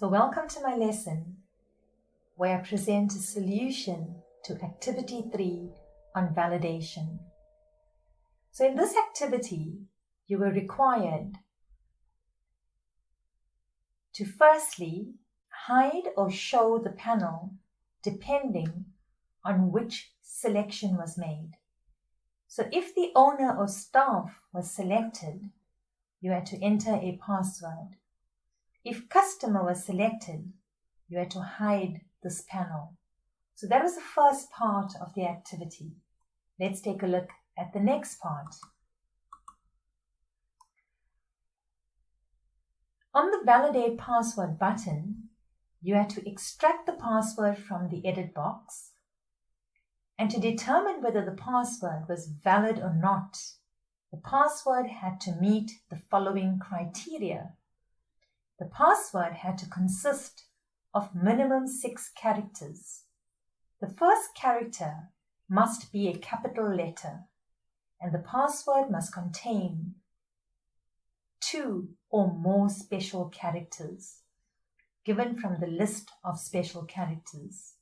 So welcome to my lesson where I present a solution to activity 3 on validation. So in this activity, you were required to firstly hide or show the panel depending on which selection was made. So if the owner or staff was selected, you had to enter a password. If customer was selected, you had to hide this panel. So that was the first part of the activity. Let's take a look at the next part. On the Validate Password button, you had to extract the password from the edit box. And to determine whether the password was valid or not, the password had to meet the following criteria. The password had to consist of minimum 6 characters. The first character must be a capital letter, and the password must contain 2 or more special characters given from the list of special characters.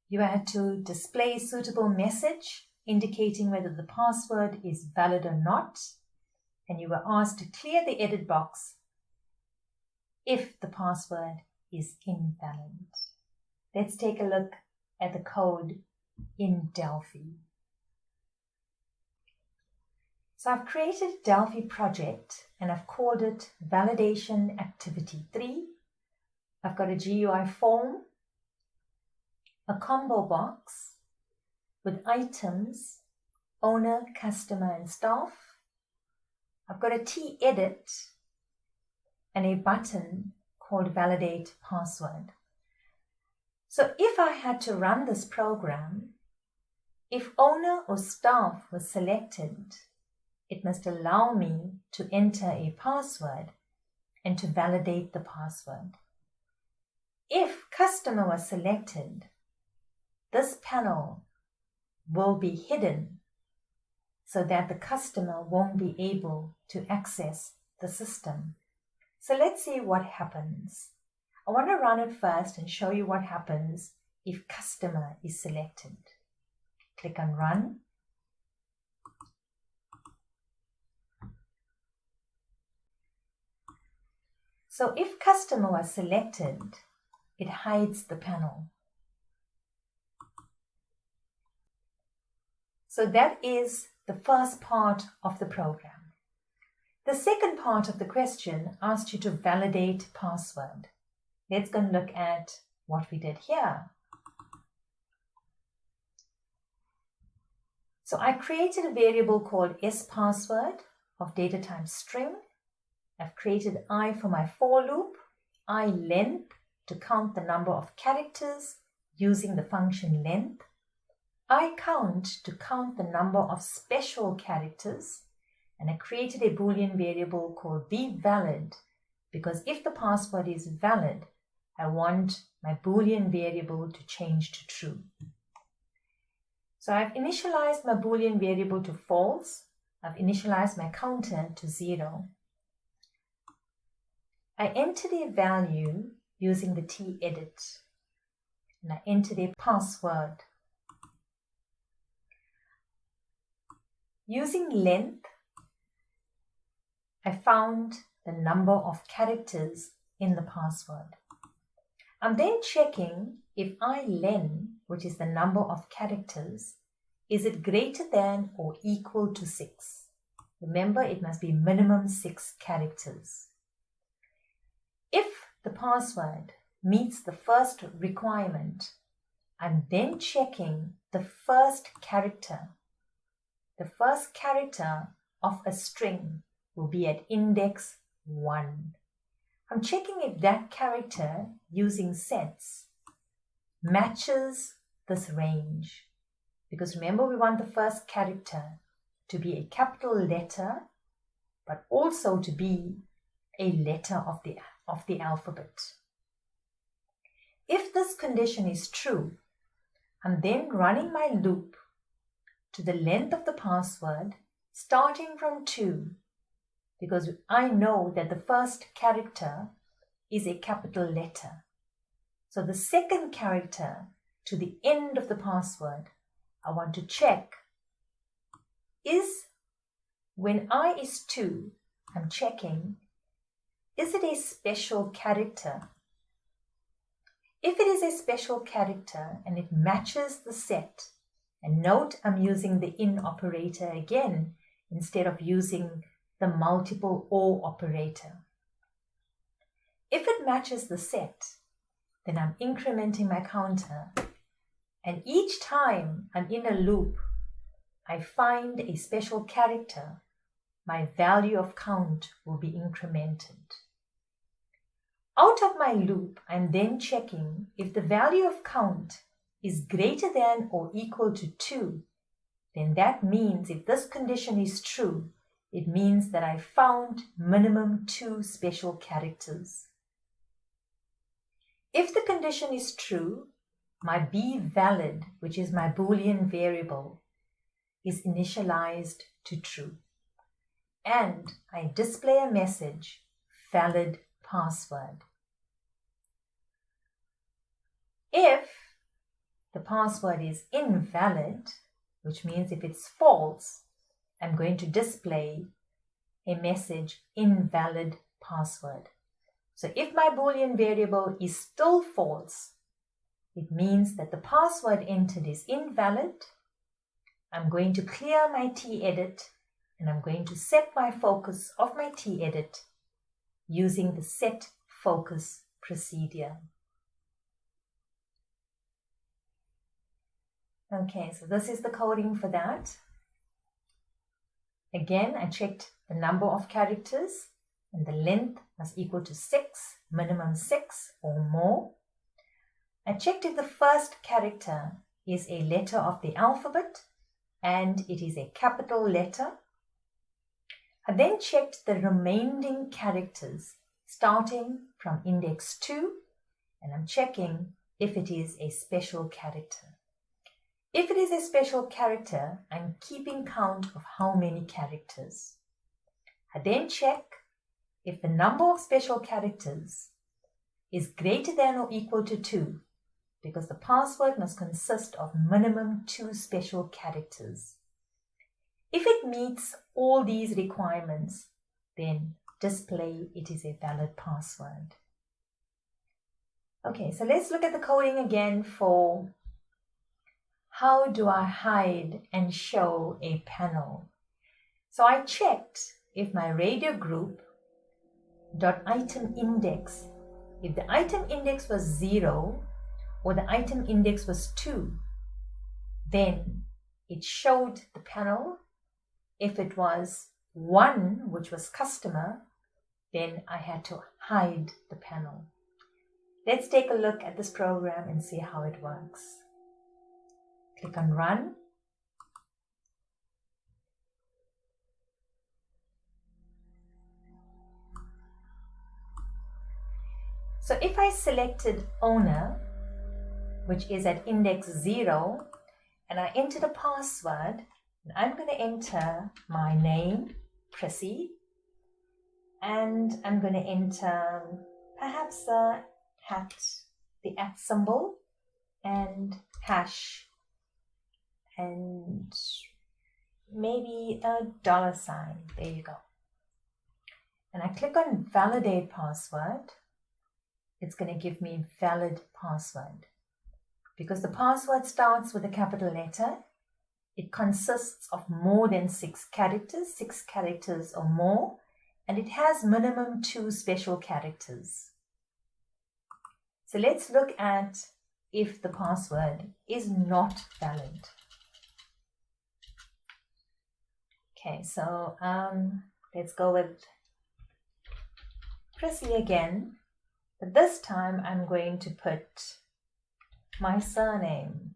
You had to display a suitable message indicating whether the password is valid or not, and you were asked to clear the edit box if the password is invalid. Let's take a look at the code in Delphi. So I've created a Delphi project and I've called it Validation Activity 3. I've got a GUI form, a combo box with items, owner, customer, and staff. I've got a T-edit and a button called Validate Password. So if I had to run this program, if owner or staff was selected, it must allow me to enter a password and to validate the password. If customer was selected, this panel will be hidden so that the customer won't be able to access the system. So let's see what happens. I want to run it first and show you what happens if customer is selected. Click on Run. So if customer was selected, it hides the panel. So that is the first part of the program. The second part of the question asked you to validate password. Let's go and look at what we did here. So I created a variable called sPassword of data type string. I've created I for my for loop, I length to count the number of characters using the function length, I count to count the number of special characters, and I created a Boolean variable called beValid because if the password is valid, I want my Boolean variable to change to true. So I've initialized my Boolean variable to false. I've initialized my counter to 0. I entered a value using the T-edit, and I entered a password. Using length, I found the number of characters in the password. I'm then checking if ilen, which is the number of characters, is it greater than or equal to 6? Remember, it must be minimum 6 characters. If the password meets the first requirement, I'm then checking the first character. The first character of a string will be at index 1. I'm checking if that character using sets matches this range. Because remember, we want the first character to be a capital letter, but also to be a letter of the alphabet. If this condition is true, I'm then running my loop to the length of the password starting from 2, because I know that the first character is a capital letter. So the second character to the end of the password, I want to check is, when I is 2, I'm checking, is it a special character? If it is a special character and it matches the set, and note I'm using the in operator again instead of using the multiple or operator. If it matches the set, then I'm incrementing my counter, and each time I'm in a loop, I find a special character, my value of count will be incremented. Out of my loop, I'm then checking if the value of count is greater than or equal to 2, then that means if this condition is true, it means that I found minimum 2 special characters. If the condition is true, my B valid, which is my Boolean variable, is initialized to true. And I display a message, valid password. If the password is invalid, which means if it's false, I'm going to display a message, invalid password. So if my Boolean variable is still false, it means that the password entered is invalid. I'm going to clear my t-edit and I'm going to set my focus of my t-edit using the set focus procedure. Okay, so this is the coding for that. Again, I checked the number of characters and the length must equal to 6, minimum 6 or more. I checked if the first character is a letter of the alphabet and it is a capital letter. I then checked the remaining characters starting from index 2 and I'm checking if it is a special character. If it is a special character, I'm keeping count of how many characters. I then check if the number of special characters is greater than or equal to 2, because the password must consist of minimum 2 special characters. If it meets all these requirements, then display it is a valid password. Okay, so let's look at the coding again for how do I hide and show a panel. So I checked if my radio group dot item index, if the item index was 0 or the item index was 2, then it showed the panel. If it was 1, which was customer, then I had to hide the panel. Let's take a look at this program and see how it works. Click on Run. So if I selected owner, which is at index 0, and I entered a password, and I'm going to enter my name, Prissy, and I'm going to enter perhaps the @ symbol, and hash, and maybe a $. There you go. And I click on validate password. It's going to give me valid password. Because the password starts with a capital letter, it consists of more than 6 characters or more, and it has minimum 2 special characters. So let's look at if the password is not valid. Okay, so let's go with Prissy again, but this time I'm going to put my surname.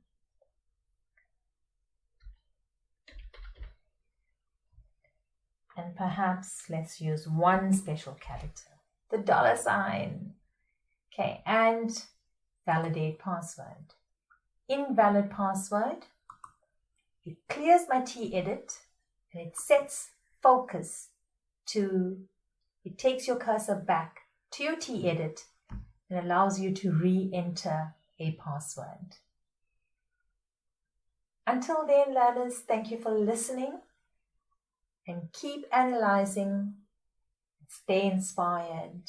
And perhaps let's use 1 special character, the $. Okay, and validate password. Invalid password. It clears my t-edit and it sets focus to, it takes your cursor back to your T-Edit and allows you to re-enter a password. Until then, learners, thank you for listening and keep analyzing. Stay inspired.